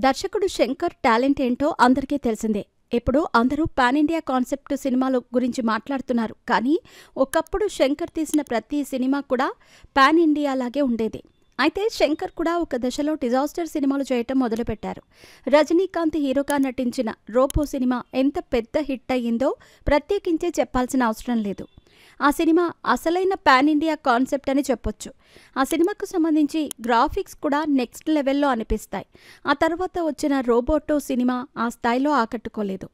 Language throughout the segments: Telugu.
దర్శకుడు శంకర్ టాలెంట్ ఏంటో అందరికీ తెలిసిందే. ఇప్పుడు అందరూ పాన్ ఇండియా కాన్సెప్ట్ సినిమాల గురించి మాట్లాడుతున్నారు. కానీ ఒకప్పుడు శంకర్ తీసిన ప్రతి సినిమా కూడా పాన్ ఇండియా లాగే ఉండేది. అయితే శంకర్ కూడా ఒక దశలో డిజాస్టర్ సినిమాలు చేయటం మొదలుపెట్టారు. రజనీకాంత్ హీరోగా నటించిన రోబో సినిమా ఎంత పెద్ద హిట్ అయ్యిందో ప్రత్యేకించే చెప్పాల్సిన అవసరం లేదు. ఆ సినిమా అసలైన పాన్ ఇండియా కాన్సెప్ట్ అని చెప్పొచ్చు. ఆ సినిమాకు సంబంధించి గ్రాఫిక్స్ కూడా నెక్స్ట్ లెవెల్లో అనిపిస్తాయి. ఆ తర్వాత వచ్చిన రోబో సినిమా ఆ స్థాయిలో ఆకట్టుకోలేదు.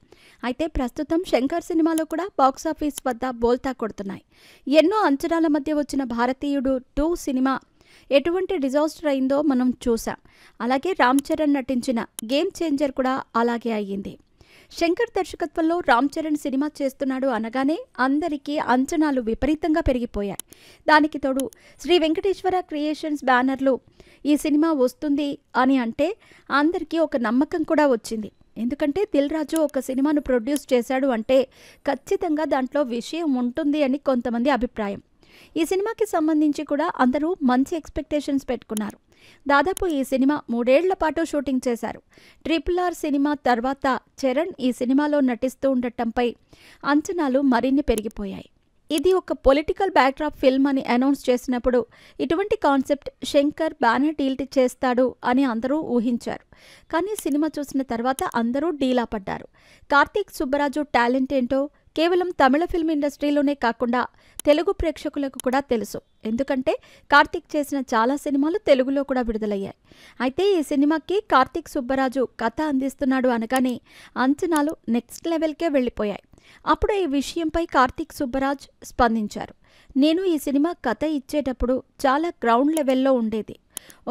అయితే ప్రస్తుతం శంకర్ సినిమాలో కూడా బాక్సాఫీస్ వద్ద బోల్తా కొడుతున్నాయి. ఎన్నో అంచనాల మధ్య వచ్చిన భారతీయుడు 2 సినిమా ఎటువంటి డిజాస్టర్ అయిందో మనం చూసాం. అలాగే రామ్ చరణ్ నటించిన గేమ్ చేంజర్ కూడా అలాగే అయ్యింది. శంకర్ దర్శకత్వంలో రామ్ చరణ్ సినిమా చేస్తున్నాడు అనగానే అందరికీ అంచనాలు విపరీతంగా పెరిగిపోయాయి. దానికి తోడు శ్రీ వెంకటేశ్వర క్రియేషన్స్ బ్యానర్లో ఈ సినిమా వస్తుంది అని అంటే అందరికీ ఒక నమ్మకం కూడా వచ్చింది. ఎందుకంటే దిల్ రాజు ఒక సినిమాను ప్రొడ్యూస్ చేశాడు అంటే ఖచ్చితంగా దాంట్లో విషయం ఉంటుంది అని కొంతమంది అభిప్రాయం. ఈ సినిమాకి సంబంధించి కూడా అందరూ మంచి ఎక్స్పెక్టేషన్స్ పెట్టుకున్నారు. దాదాపు ఈ సినిమా 3 ఏళ్ల పాటు షూటింగ్ చేశారు. RRR సినిమా తర్వాత చరణ్ ఈ సినిమాలో నటిస్తూ ఉండటంపై అంచనాలు మరిన్ని పెరిగిపోయాయి. ఇది ఒక పొలిటికల్ బ్యాక్డ్రాప్ ఫిల్మ్ అని అనౌన్స్ చేసినప్పుడు ఇటువంటి కాన్సెప్ట్ శంకర్ బ్యానర్ డీల్ చేస్తాడు అని అందరూ ఊహించారు. కానీ సినిమా చూసిన తర్వాత అందరూ డీలా పడ్డారు. కార్తీక్ సుబ్బరాజు టాలెంట్ ఏంటో కేవలం తమిళ ఫిల్మ్ ఇండస్ట్రీలోనే కాకుండా తెలుగు ప్రేక్షకులకు కూడా తెలుసు. ఎందుకంటే కార్తీక్ చేసిన చాలా సినిమాలు తెలుగులో కూడా విడుదలయ్యాయి. అయితే ఈ సినిమాకి కార్తీక్ సుబ్బరాజు కథ అందిస్తున్నాడు అనగానే అంచనాలు నెక్స్ట్ లెవెల్కే వెళ్ళిపోయాయి. అప్పుడు ఈ విషయంపై కార్తీక్ సుబ్బరాజ్ స్పందించారు. నేను ఈ సినిమా కథ ఇచ్చేటప్పుడు చాలా గ్రౌండ్ లెవెల్లో ఉండేది.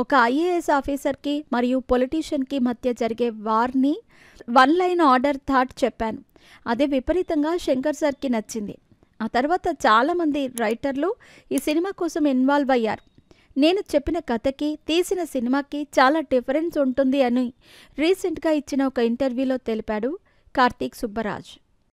ఒక ఐఏఎస్ ఆఫీసర్కి మరియు పొలిటీషియన్కి మధ్య జరిగే వార్ని 1 లైన్ ఆర్డర్ థాట్ చెప్పాను. అదే విపరీతంగా శంకర్ సార్కి నచ్చింది. ఆ తర్వాత చాలామంది రైటర్లు ఈ సినిమా కోసం ఇన్వాల్వ్ అయ్యారు. నేను చెప్పిన కథకి తీసిన సినిమాకి చాలా డిఫరెన్స్ ఉంటుంది అని రీసెంట్గా ఇచ్చిన ఒక ఇంటర్వ్యూలో తెలిపాడు కార్తీక్ సుబ్బరాజ్.